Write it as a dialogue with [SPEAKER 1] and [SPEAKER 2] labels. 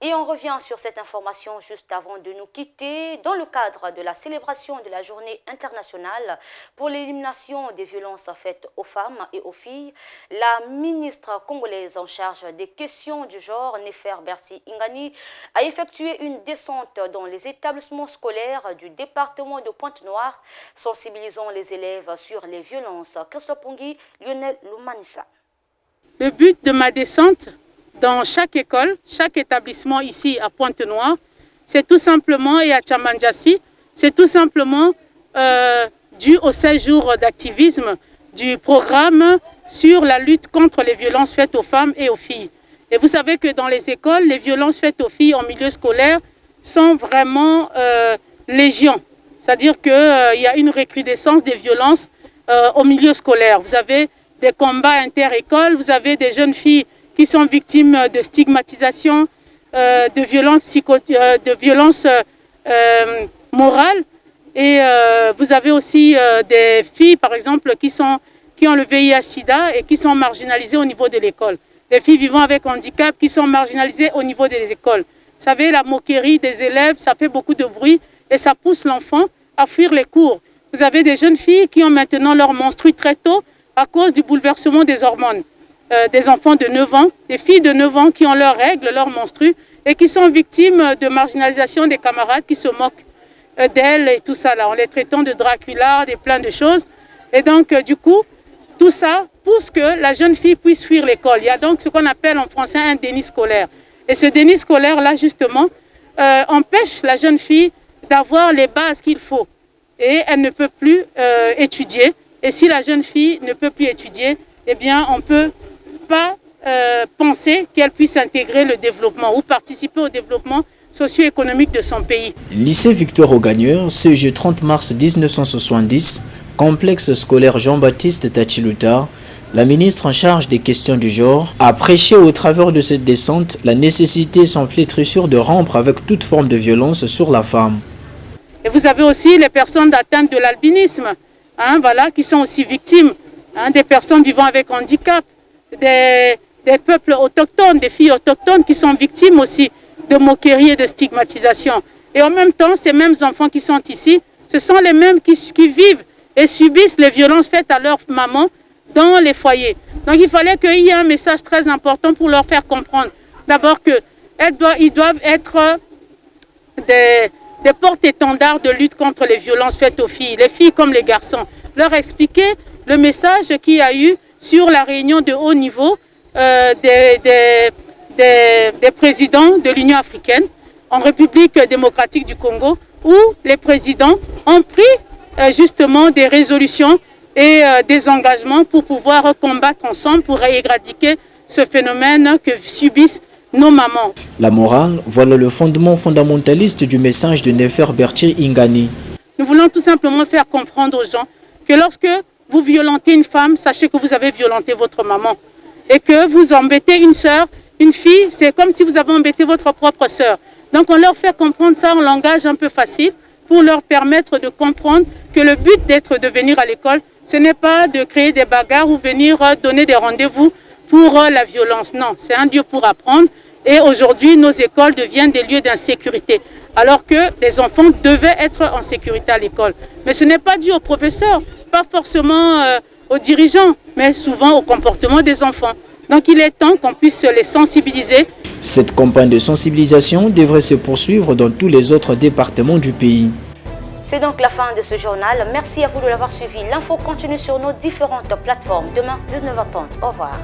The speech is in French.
[SPEAKER 1] Et on revient sur cette information juste avant de nous quitter. Dans le cadre de la célébration de la journée internationale pour l'élimination des violences faites aux femmes et aux filles, la ministre congolaise en charge des questions du genre, Nefer Berti Ingani, a effectué une descente dans les établissements scolaires du département de Pointe-Noire, sensibilisant les élèves sur les violences. Christophe Pongi, Lionel Lumanissa.
[SPEAKER 2] Le but de ma descente dans chaque école, chaque établissement ici à Pointe-Noire, c'est tout simplement, et à Tchamandjassi, c'est tout simplement dû au 16 jours d'activisme du programme sur la lutte contre les violences faites aux femmes et aux filles. Et vous savez que dans les écoles, les violences faites aux filles en milieu scolaire sont vraiment légion. C'est-à-dire qu'il y a une recrudescence des violences au milieu scolaire. Vous avez des combats inter-écoles, vous avez des jeunes filles qui sont victimes de stigmatisation, de violences morales. Et vous avez aussi des filles, par exemple, qui ont le VIH-Sida et qui sont marginalisées au niveau de l'école. Des filles vivant avec handicap qui sont marginalisées au niveau des écoles. Vous savez, la moquerie des élèves, ça fait beaucoup de bruit et ça pousse l'enfant à fuir les cours. Vous avez des jeunes filles qui ont maintenant leur menstru très tôt à cause du bouleversement des hormones. Des enfants de 9 ans, des filles de 9 ans qui ont leurs règles, leurs menstrues et qui sont victimes de marginalisation des camarades qui se moquent d'elles et tout ça là, en les traitant de Dracula, de plein de choses. Et donc, du coup, tout ça pousse que la jeune fille puisse fuir l'école. Il y a donc ce qu'on appelle en français un déni scolaire. Et ce déni scolaire-là, justement, empêche la jeune fille d'avoir les bases qu'il faut. Et elle ne peut plus étudier. Et si la jeune fille ne peut plus étudier, eh bien, on peut pas penser qu'elle puisse intégrer le développement ou participer au développement socio-économique de son pays.
[SPEAKER 3] Lycée Victor Augagneur, ce 30 mars 1970, complexe scolaire Jean-Baptiste Tachiluta, la ministre en charge des questions du genre a prêché au travers de cette descente la nécessité sans flétrissure de rompre avec toute forme de violence sur la femme.
[SPEAKER 2] Et vous avez aussi les personnes atteintes de l'albinisme, voilà, qui sont aussi victimes, des personnes vivant avec handicap, des peuples autochtones, des filles autochtones qui sont victimes aussi de moqueries et de stigmatisation. Et en même temps, ces mêmes enfants qui sont ici, ce sont les mêmes qui vivent et subissent les violences faites à leur maman dans les foyers. Donc il fallait qu'il y ait un message très important pour leur faire comprendre. D'abord qu'ils doivent être des porte-étendards de lutte contre les violences faites aux filles, les filles comme les garçons. Leur expliquer le message qu'il y a eu sur la réunion de haut niveau des présidents de l'Union africaine en République démocratique du Congo, où les présidents ont pris justement des résolutions et des engagements pour pouvoir combattre ensemble, pour éradiquer ce phénomène que subissent nos mamans.
[SPEAKER 3] La morale, voilà le fondement fondamentaliste du message de Nefer Berti Ingani.
[SPEAKER 2] Nous voulons tout simplement faire comprendre aux gens que lorsque vous violentez une femme, sachez que vous avez violenté votre maman. Et que vous embêtez une sœur, une fille, c'est comme si vous avez embêté votre propre sœur. Donc on leur fait comprendre ça en langage un peu facile pour leur permettre de comprendre que le but de venir à l'école, ce n'est pas de créer des bagarres ou venir donner des rendez-vous pour la violence. Non, c'est un lieu pour apprendre. Et aujourd'hui, nos écoles deviennent des lieux d'insécurité. Alors que les enfants devaient être en sécurité à l'école. Mais ce n'est pas dû aux professeurs, pas forcément aux dirigeants, mais souvent au comportement des enfants. Donc il est temps qu'on puisse les sensibiliser.
[SPEAKER 3] Cette campagne de sensibilisation devrait se poursuivre dans tous les autres départements du pays.
[SPEAKER 1] C'est donc la fin de ce journal. Merci à vous de l'avoir suivi. L'info continue sur nos différentes plateformes. Demain, 19h30. Au revoir.